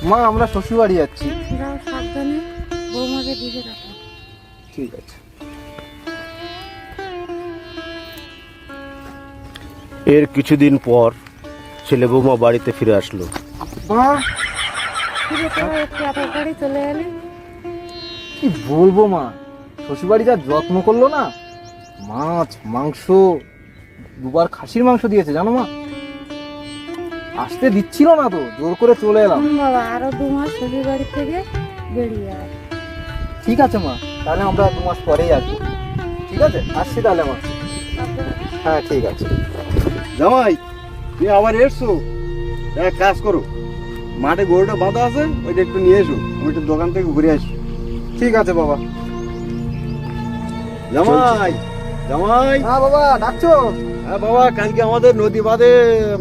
মা আমরা শ্বশুর বাড়ি যাচ্ছি। যাও সাবধানে, বৌমাকে দিকে রাখো। ঠিক আছে। এর কিছুদিন পর ছেলে বৌমা বাড়িতে ফিরে আসলো। মা ফিরে তোরা একটু তাড়াতাড়ি চলে এলে। কি বলবো মা, শ্বশুর বাড়ি যা যত্ন করলো না, মাছ মাংস, দুবার খাসির মাংস দিয়েছে জানো মা। আসতে দিচ্ছিল না তো, জোর করে চলে এলাম। বাবা আরো 2 মাস শ্বশুর বাড়ি থেকে বেরিয়ে আয়। ঠিক আছে মা, তাহলে আমরা 2 মাস পরেই আসবো। ঠিক আছে, আসছি তাহলে মা। হ্যাঁ ঠিক আছে। জামাই তুমি আবার এসছো, এক কাজ করো, মাঠে গরুটা বাঁধা আছে, ওইটা একটু নিয়ে এসো, আমি একটু দোকান থেকে ঘুরে আসি। ঠিক আছে বাবা। জামাই জামাই হ্যাঁ বাবা ডাকছো? হ্যাঁ বাবা, কালকে আমাদের নদী বাঁধে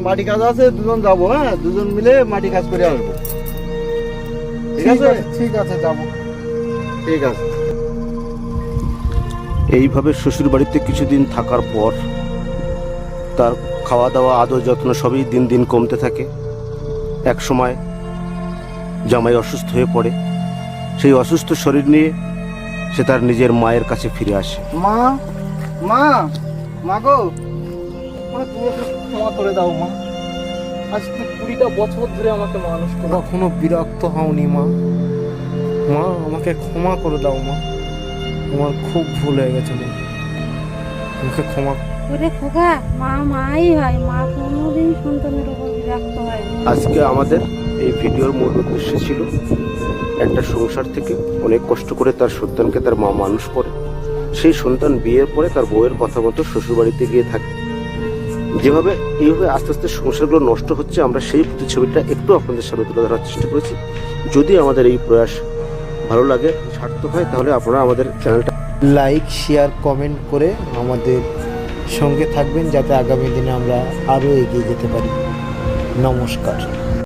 মাটি কাজ আছে, দুজন যাবো। হ্যাঁ, দুজন মিলে মাটি কাজ করে আসবো। ঠিক আছে ঠিক আছে যাবো। ঠিক আছে। এইভাবে শ্বশুর বাড়িতে কিছুদিন থাকার পর তার খাওয়া দাওয়া আদর যত্ন সবই দিন দিন কমতে থাকে। এক সময় জামাই অসুস্থ হয়ে পড়ে। সেই অসুস্থ শরীর নিয়ে সে তার নিজের মায়ের কাছে ফিরে আসে। মা মা মা গো, তুমি একটু ক্ষমা করে দাও মা। আজকে 20টা বছর ধরে আমাকে মানুষ করে কখনো বিরক্ত হওনি মা। মা আমাকে ক্ষমা করে দাও মা, আমার খুব ভুল হয়ে গেছে মা, আমাকে ক্ষমা। ওরে খোকা, মা মাই হয়, মা কোনোদিন সন্তানের উপর বিরক্ত হয় না। আজকে আমাদের এই ভিডিওর মূল উদ্দেশ্য ছিল একটা সংসার থেকে অনেক কষ্ট করে তার সন্তানকে তার মা মানুষ করে, সেই সন্তান বিয়ের পরে তার বউয়ের কথা মতো শ্বশুরবাড়িতে গিয়ে থাকে। যেভাবে এইভাবে আস্তে আস্তে সংসারগুলো নষ্ট হচ্ছে, আমরা সেই প্রতিছবিটা একটু আপনাদের সামনে তুলে ধরার চেষ্টা করেছি। যদি আমাদের এই প্রয়াস ভালো লাগে, সার্থক হয়, তাহলে আপনারা আমাদের চ্যানেলটা লাইক শেয়ার কমেন্ট করে আমাদের সঙ্গে থাকবেন, যাতে আগামী দিনে আমরা আরও এগিয়ে যেতে পারি। নমস্কার।